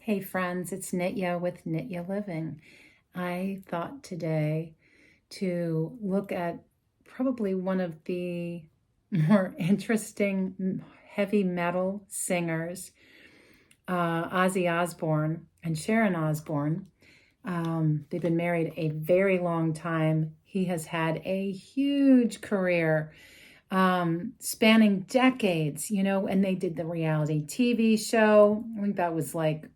Hey friends, it's Nitya with Nitya Living. I thought today to look at probably one of the more interesting heavy metal singers, Ozzy Osbourne and Sharon Osbourne. They've been married a very long time. He has had a huge career spanning decades, and they did the reality TV show. I think that was like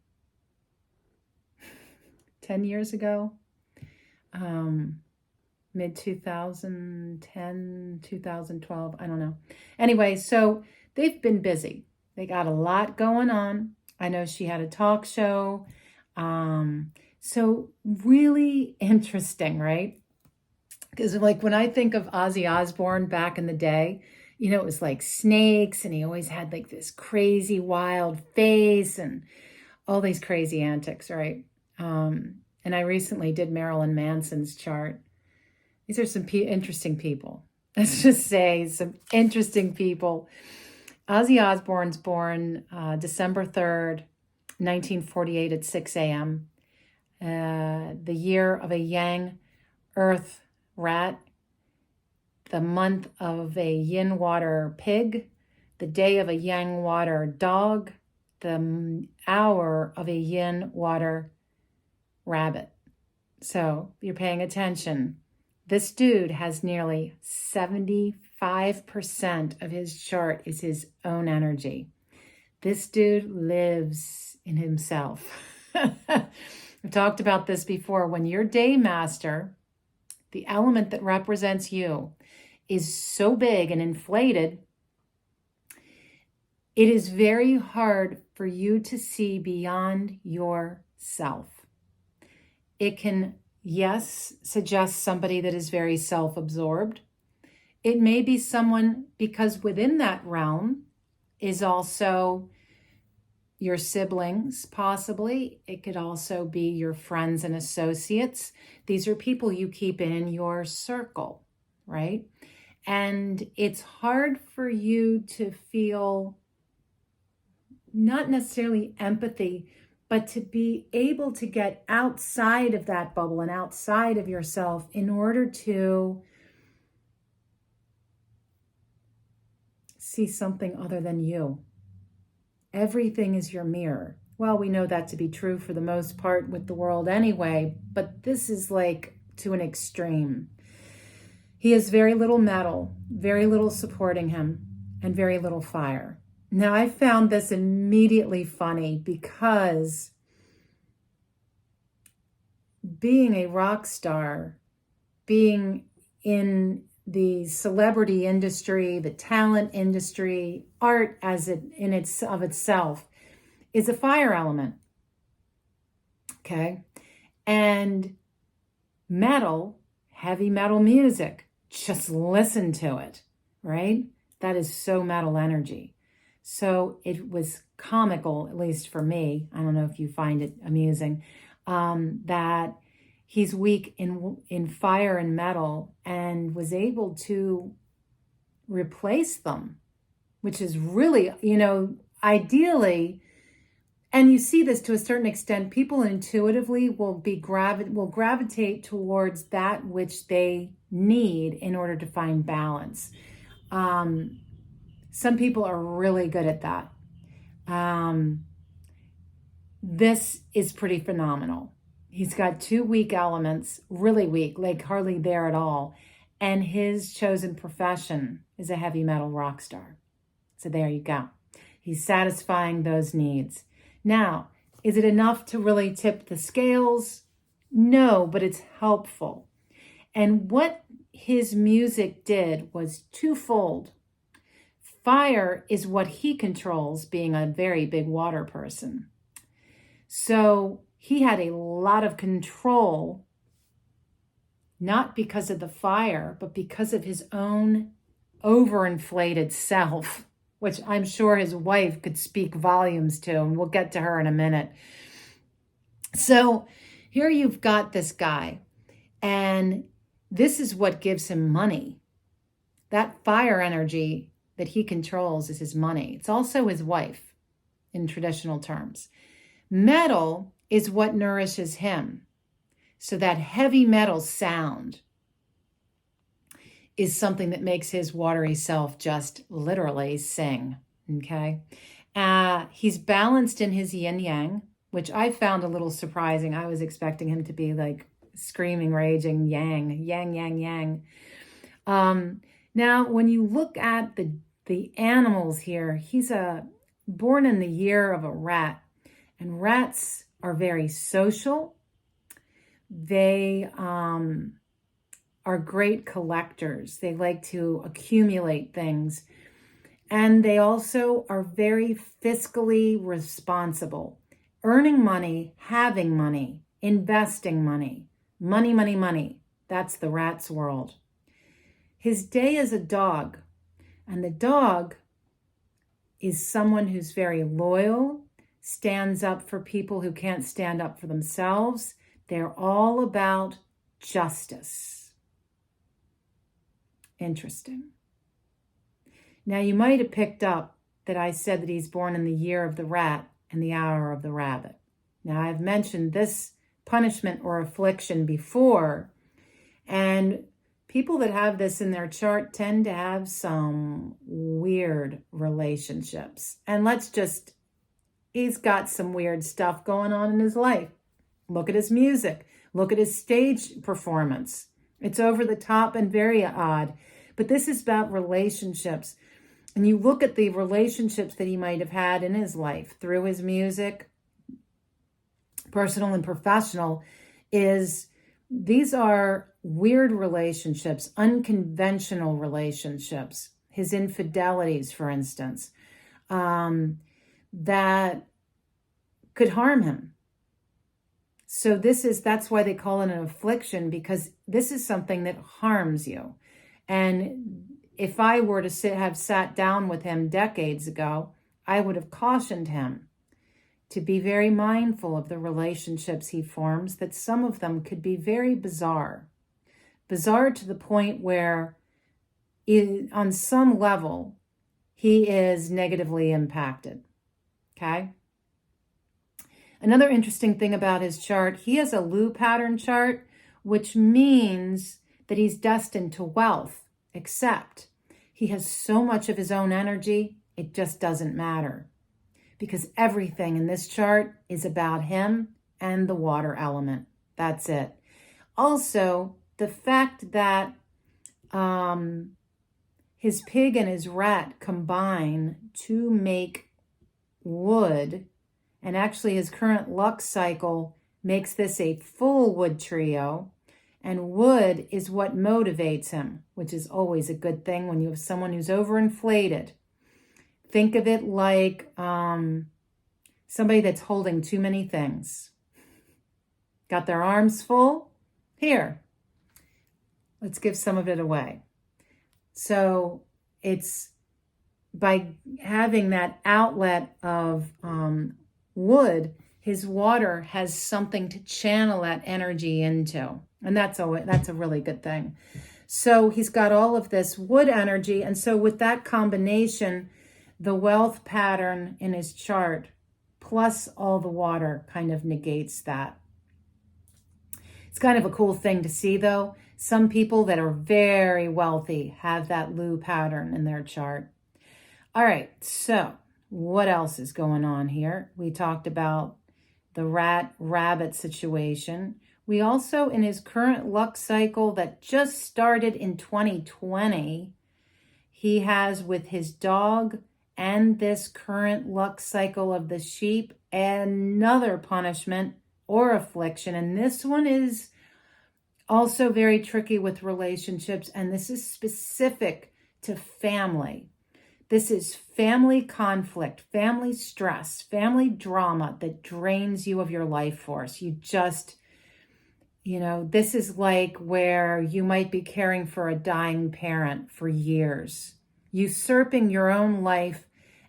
10 years ago, mid 2010, 2012, I don't know. Anyway, so they've been busy. They got a lot going on. I know she had a talk show. So really interesting, right? Because like when I think of Ozzy Osbourne back in the day, it was like snakes and he always had like this crazy wild face and all these crazy antics, right? And I recently did Marilyn Manson's chart. These are some interesting people. Let's just say some interesting people. Ozzy Osbourne's born December 3rd, 1948 at 6 a.m. The year of a Yang Earth rat, the month of a Yin water pig, the day of a Yang water dog, the hour of a Yin water rabbit. So you're paying attention. This dude has nearly 75% of his chart is his own energy. This dude lives in himself. I've talked about this before. When your day master, the element that represents you, is so big and inflated, it is very hard for you to see beyond yourself. It can, yes, suggest somebody that is very self-absorbed. It may be someone, because within that realm is also your siblings, possibly. It could also be your friends and associates. These are people you keep in your circle, right? And it's hard for you to feel not necessarily empathy, but to be able to get outside of that bubble and outside of yourself in order to see something other than you. Everything is your mirror. Well, we know that to be true for the most part with the world anyway, but this is like to an extreme. He has very little metal, very little supporting him, and very little fire. Now, I found this immediately funny because being a rock star, being in the celebrity industry, the talent industry, art as it in its of itself is a fire element. Okay? And metal, heavy metal music, just listen to it, right? That is so metal energy. So it was comical, at least for me. I don't know if you find it amusing, that he's weak in fire and metal and was able to replace them, which is really, ideally, and you see this to a certain extent, people intuitively will gravitate towards that which they need in order to find balance. Some people are really good at that. This is pretty phenomenal. He's got two weak elements, really weak, like hardly there at all. And his chosen profession is a heavy metal rock star. So there you go. He's satisfying those needs. Now, is it enough to really tip the scales? No, but it's helpful. And what his music did was twofold. Fire is what he controls, being a very big water person. So he had a lot of control, not because of the fire, but because of his own overinflated self, which I'm sure his wife could speak volumes to, and we'll get to her in a minute. So here you've got this guy, and this is what gives him money. That fire energy that he controls is his money. It's also his wife in traditional terms. Metal is what nourishes him. So that heavy metal sound is something that makes his watery self just literally sing, okay? He's balanced in his yin yang, which I found a little surprising. I was expecting him to be like screaming, raging, yang, yang, yang, yang. Now, when you look at the animals here, he's born in the year of a rat, and rats are very social. They are great collectors. They like to accumulate things. And they also are very fiscally responsible. Earning money, having money, investing money. Money, money, money. That's the rat's world. His day is a dog. And the dog is someone who's very loyal, stands up for people who can't stand up for themselves. They're all about justice. Interesting. Now, you might have picked up that I said that he's born in the year of the rat and the hour of the rabbit. Now, I've mentioned this punishment or affliction before, and people that have this in their chart tend to have some weird relationships. And he's got some weird stuff going on in his life. Look at his music. Look at his stage performance. It's over the top and very odd. But this is about relationships. And you look at the relationships that he might have had in his life through his music, personal and professional, these are weird relationships, unconventional relationships. His infidelities, for instance, that could harm him. So that's why they call it an affliction, because this is something that harms you. And if I were to have sat down with him decades ago, I would have cautioned him to be very mindful of the relationships he forms, that some of them could be very bizarre. Bizarre to the point where on some level, he is negatively impacted, okay? Another interesting thing about his chart, he has a Lu pattern chart, which means that he's destined to wealth, except he has so much of his own energy, it just doesn't matter. Because everything in this chart is about him and the water element. That's it. Also, the fact that his pig and his rat combine to make wood, and actually his current luck cycle makes this a full wood trio, and wood is what motivates him, which is always a good thing when you have someone who's overinflated. Think of it like somebody that's holding too many things. Got their arms full? Here, let's give some of it away. So it's by having that outlet of wood, his water has something to channel that energy into. And that's a really good thing. So he's got all of this wood energy. And so with that combination, the wealth pattern in his chart, plus all the water, kind of negates that. It's kind of a cool thing to see, though. Some people that are very wealthy have that Lu pattern in their chart. All right, so what else is going on here? We talked about the rat-rabbit situation. We also, in his current luck cycle that just started in 2020, he has with his dog and this current luck cycle of the sheep, another punishment or affliction. And this one is also very tricky with relationships. And this is specific to family. This is family conflict, family stress, family drama that drains you of your life force. You just, this is like where you might be caring for a dying parent for years, usurping your own life.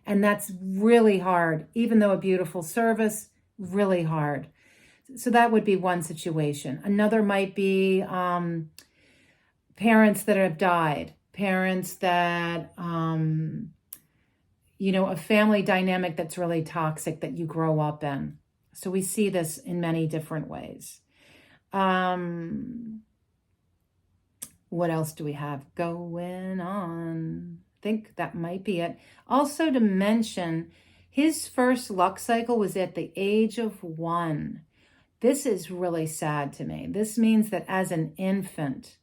And that's really hard, even though a beautiful service, really hard. So that would be one situation. Another might be parents that have died, parents that, a family dynamic that's really toxic that you grow up in. So we see this in many different ways. What else do we have going on? I think that might be it. Also to mention, his first luck cycle was at the age of 1. This is really sad to me. This means that as an infant,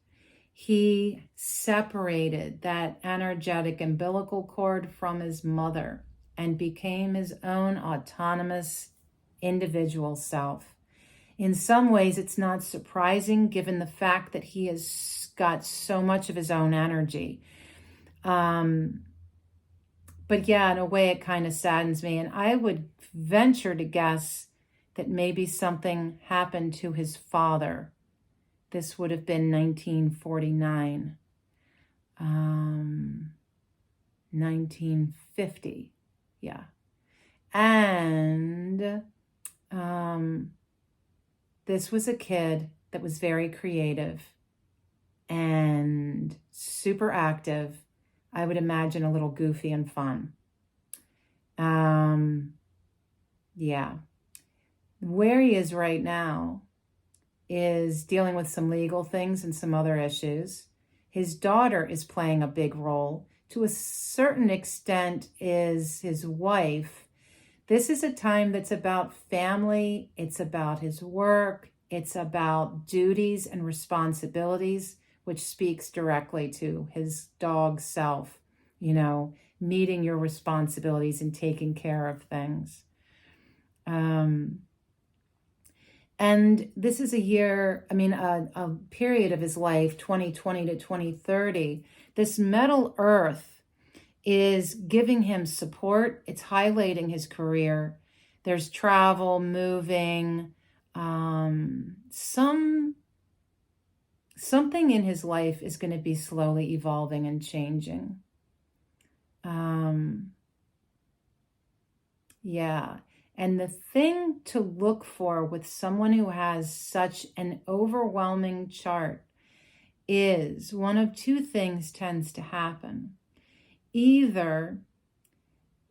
he separated that energetic umbilical cord from his mother and became his own autonomous individual self. In some ways, it's not surprising given the fact that he has got so much of his own energy. But yeah, in a way, it kind of saddens me. And I would venture to guess that maybe something happened to his father. This would have been 1949, 1950, yeah. And this was a kid that was very creative and super active. I would imagine a little goofy and fun. Yeah. Where he is right now is dealing with some legal things and some other issues. His daughter is playing a big role. To a certain extent is his wife. This is a time that's about family. It's about his work. It's about duties and responsibilities, which speaks directly to his dog self, meeting your responsibilities and taking care of things. And this is a year, a period of his life, 2020 to 2030. This metal earth is giving him support. It's highlighting his career. There's travel, moving, something in his life is going to be slowly evolving and changing. Yeah. And the thing to look for with someone who has such an overwhelming chart is one of two things tends to happen. Either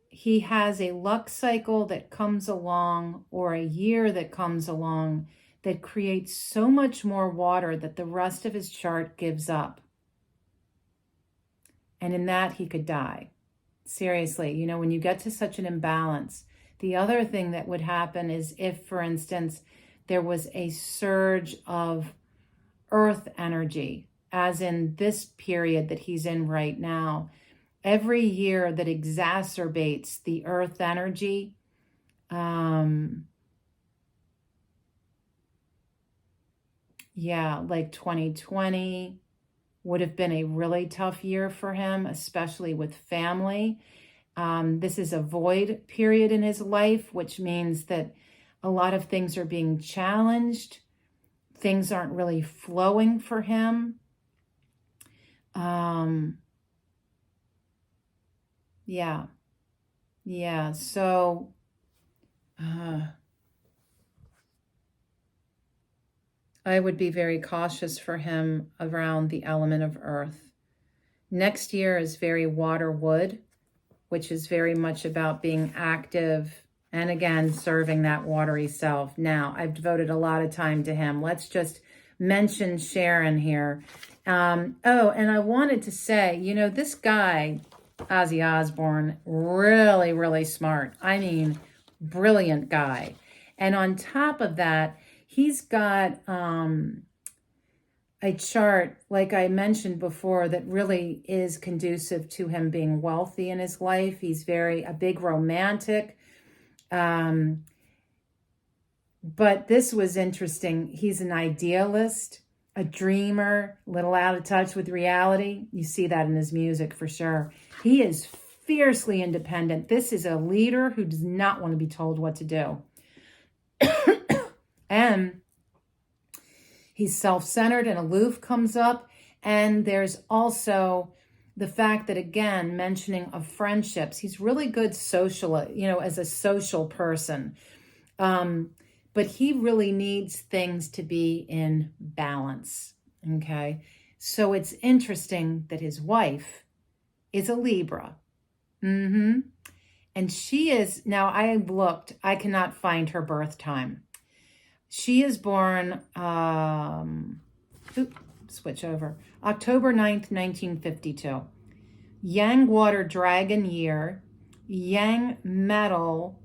he has a luck cycle that comes along or a year that comes along that creates so much more water that the rest of his chart gives up. And in that, he could die. Seriously, when you get to such an imbalance. The other thing that would happen is if, for instance, there was a surge of earth energy, as in this period that he's in right now, every year that exacerbates the earth energy, like 2020 would have been a really tough year for him, especially with family. This is a void period in his life, which means that a lot of things are being challenged. Things aren't really flowing for him. So I would be very cautious for him around the element of earth. Next year is very water wood, which is very much about being active and, again, serving that watery self. Now, I've devoted a lot of time to him. Let's just mention Sharon here. And I wanted to say, this guy, Ozzy Osbourne, really, really smart. Brilliant guy. And on top of that, he's got a chart, like I mentioned before, that really is conducive to him being wealthy in his life. He's a big romantic. But this was interesting. He's an idealist, a dreamer, a little out of touch with reality. You see that in his music for sure. He is fiercely independent. This is a leader who does not want to be told what to do. And he's self-centered and aloof comes up. And there's also the fact that, again, mentioning of friendships, he's really good social, as a social person. But he really needs things to be in balance. Okay. So it's interesting that his wife is a Libra. And she is, now I looked, I cannot find her birth time. She is born, switch over, October 9th, 1952. Yang Water Dragon Year, Yang Metal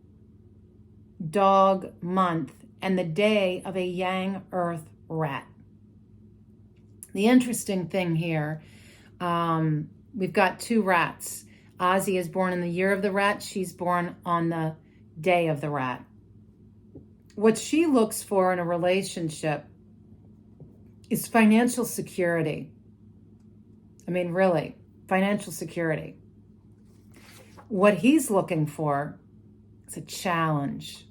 Dog Month, and the day of a Yang Earth Rat. The interesting thing here, we've got two rats. Ozzy is born in the year of the rat. She's born on the day of the rat. What she looks for in a relationship is financial security. I mean, really, financial security. What he's looking for is a challenge.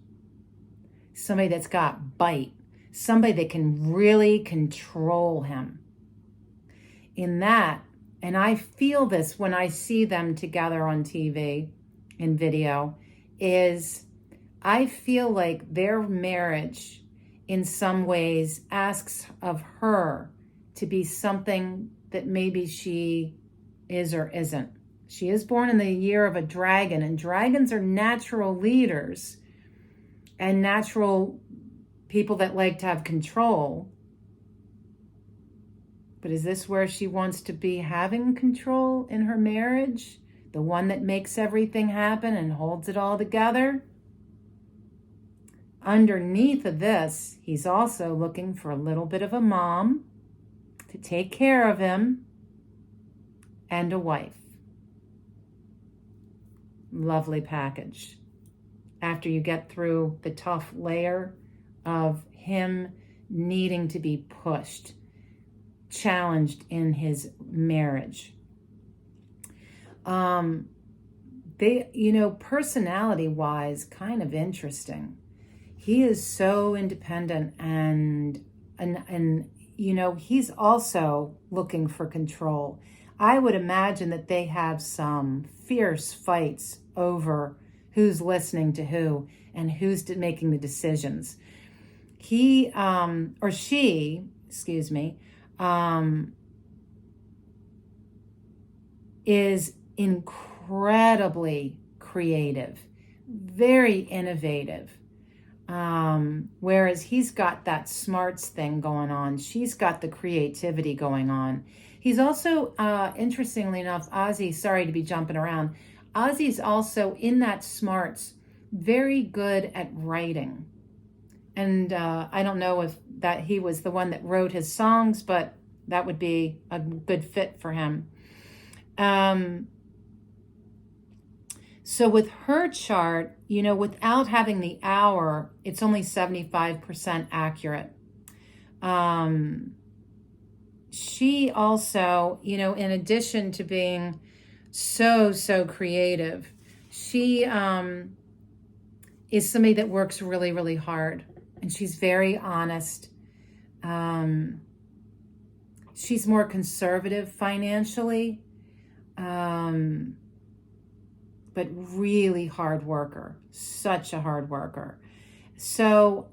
Somebody that's got bite. Somebody that can really control him. In that, and I feel this when I see them together on TV and video, is I feel like their marriage in some ways asks of her to be something that maybe she is or isn't. She is born in the year of a dragon, and dragons are natural leaders and natural people that like to have control. But is this where she wants to be having control in her marriage? The one that makes everything happen and holds it all together? Underneath of this, he's also looking for a little bit of a mom to take care of him and a wife. Lovely package. After you get through the tough layer of him needing to be pushed, challenged in his marriage. They, personality-wise, kind of interesting. He is so independent and he's also looking for control. I would imagine that they have some fierce fights over who's listening to who and who's making the decisions. He or she, is incredibly creative, very innovative. Whereas he's got that smarts thing going on. She's got the creativity going on. He's also, interestingly enough, Ozzy, sorry to be jumping around, Ozzy's also in that smarts, very good at writing. And I don't know if that he was the one that wrote his songs, but that would be a good fit for him. So with her chart, without having the hour, it's only 75% accurate. She also, in addition to being so creative, she is somebody that works really, really hard. And she's very honest. She's more conservative financially. But really hard worker, such a hard worker. So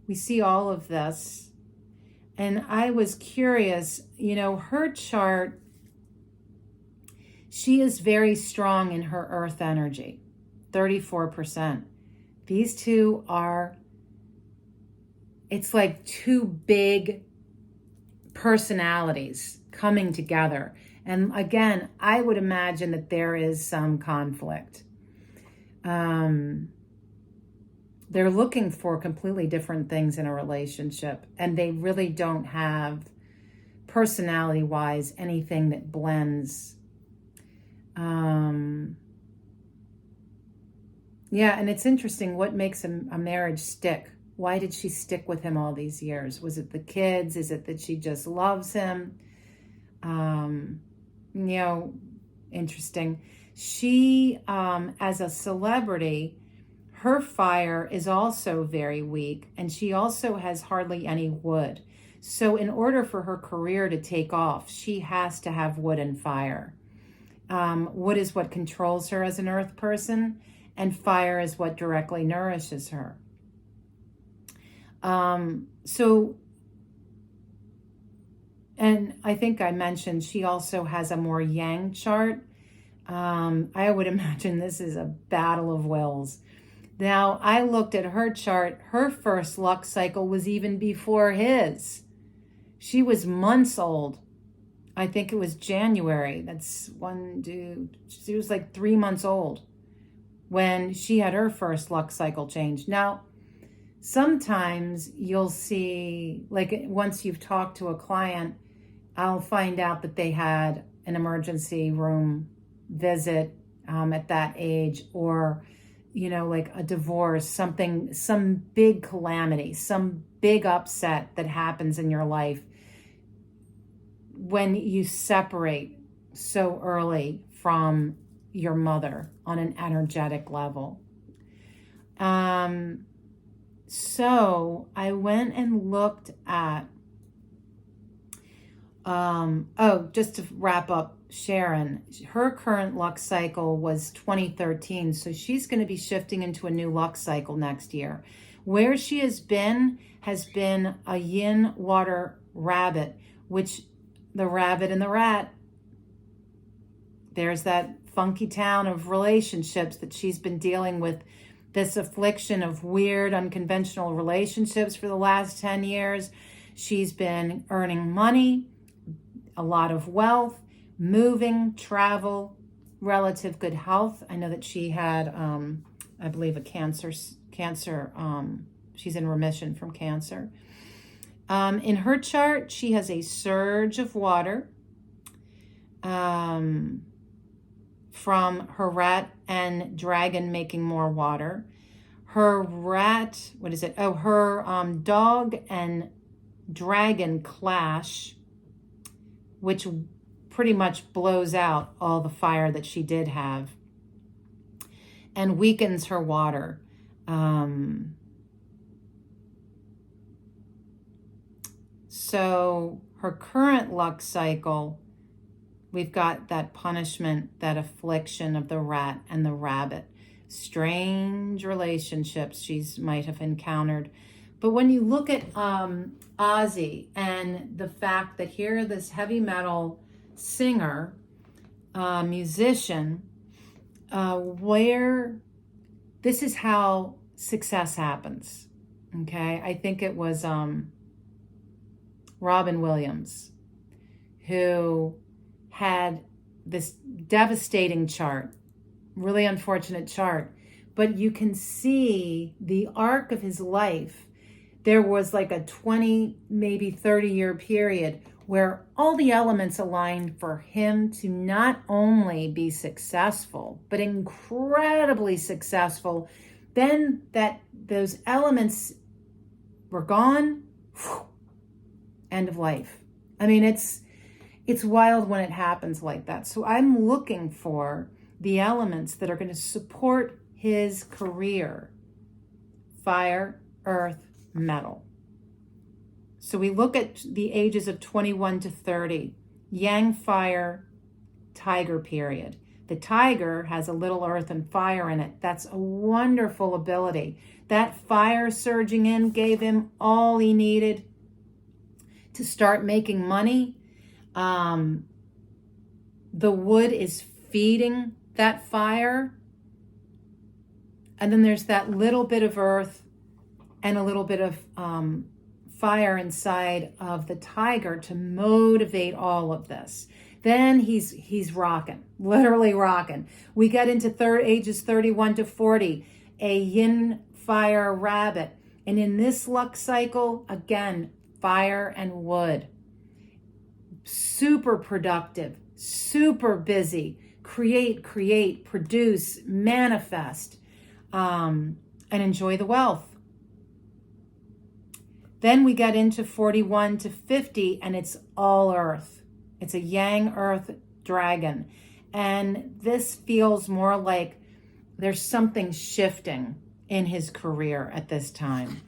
we see all of this. And I was curious, her chart, she is very strong in her earth energy, 34%. These two are, it's like two big personalities coming together. And again, I would imagine that there is some conflict. They're looking for completely different things in a relationship, and they really don't have, personality-wise, anything that blends. Yeah, and it's interesting, what makes a marriage stick? Why did she stick with him all these years? Was it the kids? Is it that she just loves him? Interesting. She, as a celebrity, her fire is also very weak, and she also has hardly any wood. So in order for her career to take off, she has to have wood and fire. Wood is what controls her as an earth person, and fire is what directly nourishes her. And I think I mentioned she also has a more yang chart. I would imagine this is a battle of wills. Now, I looked at her chart. Her first luck cycle was even before his. She was months old. I think it was January. That's she was like 3 months old when she had her first luck cycle change. Now, sometimes you'll see, like once you've talked to a client, I'll find out that they had an emergency room visit at that age, or like a divorce, some big calamity, some big upset that happens in your life when you separate so early from your mother on an energetic level. So I went and looked at, just to wrap up, Sharon, her current luck cycle was 2013. So she's going to be shifting into a new luck cycle next year. Where she has been a yin water rabbit, which the rabbit and the rat, there's that funky town of relationships that she's been dealing with, this affliction of weird, unconventional relationships for the last 10 years. She's been earning money, a lot of wealth, moving, travel, relative good health. I know that she had, I believe, a cancer. She's in remission from cancer. In her chart, she has a surge of water from her rat and dragon making more water. Her rat, her dog and dragon clash, which pretty much blows out all the fire that she did have and weakens her water. So her current luck cycle, we've got that punishment, that affliction of the rat and the rabbit. Strange relationships she might have encountered. But when you look at Ozzy and the fact that here this heavy metal singer, musician, where this is how success happens. Okay, I think it was Robin Williams who had this devastating chart, really unfortunate chart, but you can see the arc of his life. There was like a 20, maybe 30-year period where all the elements aligned for him to not only be successful, but incredibly successful. Then those elements were gone, end of life. I mean, it's wild when it happens like that. So I'm looking for the elements that are going to support his career: fire, earth, metal. So we look at the ages of 21 to 30, yang, fire, tiger period. The tiger has a little earth and fire in it. That's a wonderful ability. That fire surging in gave him all he needed to start making money. The wood is feeding that fire. And then there's that little bit of earth and a little bit of fire inside of the tiger to motivate all of this. Then he's rocking, literally rocking. We get into ages 31 to 40, a yin fire rabbit. And in this luck cycle, again, fire and wood. Super productive, super busy. Create, produce, manifest, and enjoy the wealth. Then we get into 41 to 50, and it's all earth. It's a yang earth dragon. And this feels more like there's something shifting in his career at this time.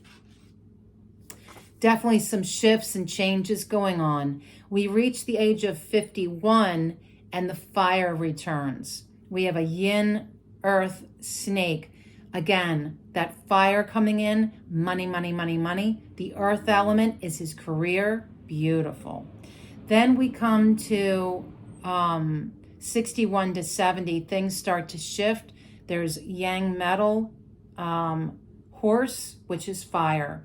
Definitely some shifts and changes going on. We reach the age of 51 and the fire returns. We have a yin earth snake. Again, that fire coming in, money, money, money, money. The earth element is his career. Beautiful. Then we come to 61 to 70, things start to shift. There's yang metal, horse, which is fire.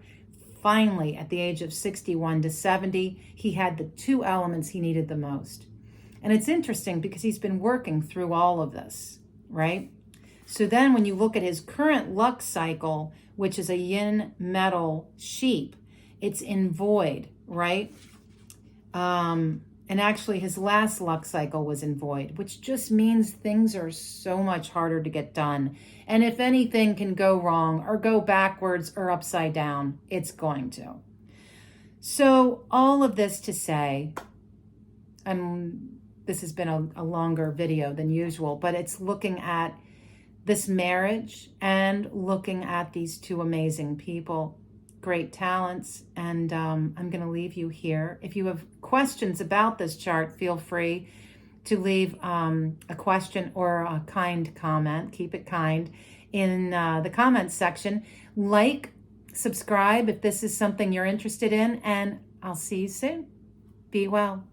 Finally, at the age of 61 to 70, he had the two elements he needed the most. And it's interesting because he's been working through all of this, right? So then when you look at his current luck cycle, which is a yin metal sheep, it's in void, right? And actually his last luck cycle was in void, which just means things are so much harder to get done. And if anything can go wrong or go backwards or upside down, it's going to. So all of this to say, this has been a longer video than usual, but it's looking at this marriage and looking at these two amazing people, great talents. And I'm going to leave you here. If you have questions about this chart, feel free to leave a question or a kind comment. Keep it kind in the comments section. Like, subscribe if this is something you're interested in, and I'll see you soon. Be well.